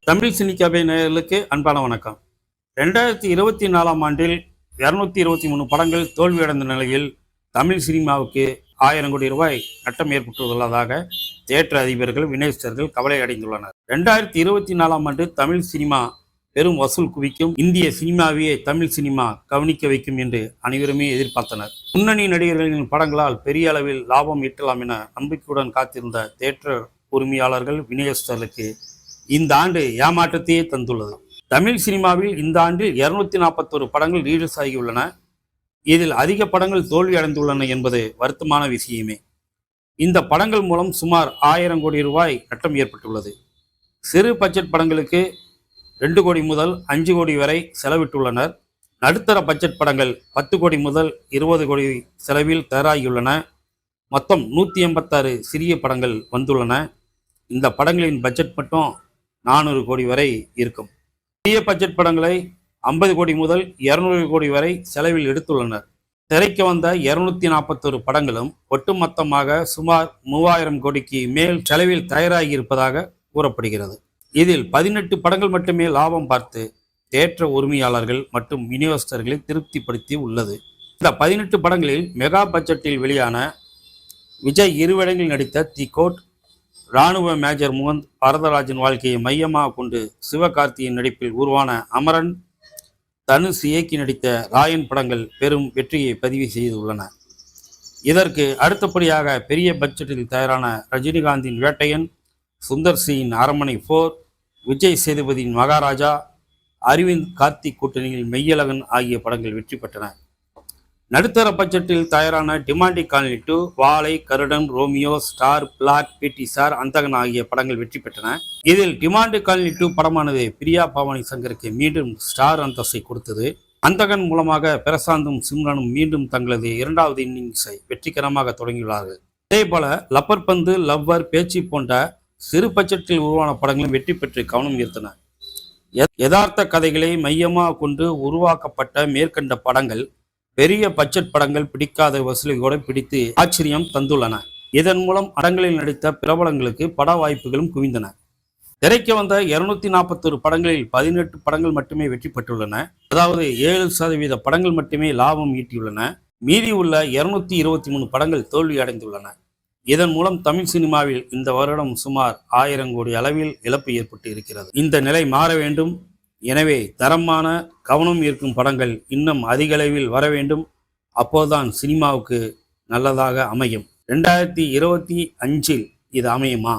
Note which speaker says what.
Speaker 1: தமிழ் சினிக்காபை நேயர்களுக்கு அன்பான வணக்கம். 2024ஆம் ஆண்டில் 223 படங்கள் தோல்வியடைந்த நிலையில் தமிழ் சினிமாவுக்கு 1000 கோடி ரூபாய் நட்டம் ஏற்பட்டுள்ளதாக தியேட்டர் அதிபர்கள் விநியோகஸ்தர்கள் கவலை அடைந்துள்ளனர். 2024ஆம் ஆண்டு தமிழ் சினிமா பெரும் வசூல் குவிக்கும், இந்திய சினிமாவையே தமிழ் சினிமா கவனிக்க வைக்கும் என்று அனைவருமே எதிர்பார்த்தனர். முன்னணி நடிகர்களின் படங்களால் பெரிய அளவில் லாபம் ஈட்டலாம் என நம்பிக்கையுடன் காத்திருந்த தியேட்டர் உரிமையாளர்கள் விநியோகஸ்தர்களுக்கு இந்த ஆண்டு ஏமாற்றத்தையே தந்துள்ளது. தமிழ் சினிமாவில் இந்த ஆண்டில் 241 படங்கள் ரிலீஸ் ஆகியுள்ளன. இதில் அதிக படங்கள் தோல்வி அடைந்துள்ளன என்பது வருத்தமான விஷயமே. இந்த படங்கள் மூலம் சுமார் 1000 கோடி ரூபாய் நட்டம் ஏற்பட்டுள்ளது. சிறு பட்ஜெட் படங்களுக்கு 2 கோடி முதல் 5 கோடி வரை செலவிட்டுள்ளனர். நடுத்தர பட்ஜெட் படங்கள் 10 கோடி முதல் 20 கோடி செலவில் தயாராகியுள்ளன. மொத்தம் 186 சிறிய படங்கள் வந்துள்ளன. இந்த படங்களின் பட்ஜெட் மட்டும் 400 கோடி வரை இருக்கும். பெரிய பட்ஜெட் படங்களை 50 கோடி முதல் 200 கோடி வரை செலவில் எடுத்துள்ளனர். திரைக்கு வந்த 241 படங்களும் ஒட்டுமொத்தமாக சுமார் 3000 கோடிக்கு மேல் செலவில் தயாராகி இருப்பதாக கூறப்படுகிறது. இதில் 18 படங்கள் மட்டுமே லாபம் பார்த்து தியேட்டர் உரிமையாளர்கள் மற்றும் விநியோகஸ்தர்களை திருப்திப்படுத்தி உள்ளது. இந்த 18 படங்களில் மெகா பட்ஜெட்டில் வெளியான விஜய் இருவேடங்களில் நடித்த தி கோட், இராணுவ மேஜர் முகுந்த் வரதராஜன் வாழ்க்கையை மையமாக கொண்டு சிவகார்த்தியின் நடிப்பில் உருவான அமரன், தனுஷ் இயக்கி நடித்த ராயன் படங்கள் பெரும் வெற்றியை பதிவு செய்துள்ளன. இதற்கு அடுத்தபடியாக பெரிய பட்ஜெட்டில் தயாரான ரஜினிகாந்தின் வேட்டையன், சுந்தர் சியின் அரண்மனை 4, விஜய் சேதுபதியின் மகாராஜா, அரவிந்த் கார்த்திக் கூட்டணியில் மெய்யழகன் ஆகிய படங்கள் வெற்றி பெற்றன. நடுத்தர பட்ஜெட்டில் தயாரான டிமாண்டி காலனி 2, வாழை, கருடன், ரோமியோ, ஸ்டார், பிளாக், பிடி சார், அந்தகன் ஆகிய படங்கள் வெற்றி பெற்றன. இதில் டிமாண்டி காலனி 2 படமானது பிரியா பவானி சங்கருக்கு மீண்டும் ஸ்டார் அந்தஸ்தை கொடுத்தது. அந்தகன் மூலமாக பிரசாந்தும் சிம்ரனும் மீண்டும் தங்களது 2வது இன்னிங்ஸை வெற்றிகரமாக தொடங்கியுள்ளார்கள். அதேபோல லப்பர் பந்து, லவ்வர், பேச்சு போன்ற சிறு பட்ஜெட்டில் உருவான படங்களும் வெற்றி பெற்று கவனம் ஈர்த்தன. யதார்த்த கதைகளை மையமாக கொண்டு உருவாக்கப்பட்ட மேற்கண்ட படங்கள் பெரிய பட்ஜெட் படங்கள் பிடிக்காத வசூலிகளோடு பிடித்து ஆச்சரியம் தந்துள்ளன. இதன் மூலம் படங்களில் நடித்த பிரபலங்களுக்கு பட வாய்ப்புகளும் குவிந்தன. திரைக்கு வந்த 241 படங்களில் 18 படங்கள் மட்டுமே வெற்றி பெற்றுள்ளன. அதாவது 7% படங்கள் மட்டுமே லாபம் ஈட்டியுள்ளன. மீதி உள்ள 223 படங்கள் தோல்வி அடைந்துள்ளன. இதன் மூலம் தமிழ் சினிமாவில் இந்த வருடம் சுமார் 1000 கோடி அளவில் இழப்பு ஏற்பட்டு இருக்கிறது. இந்த நிலை மாற வேண்டும். எனவே தரமான, கவனம் ஈர்க்கும் படங்கள் இன்னும் அதிக அளவில் வர வேண்டும். அப்போதுதான் சினிமாவுக்கு நல்லதாக அமையும். 2025இல் இது அமையுமா?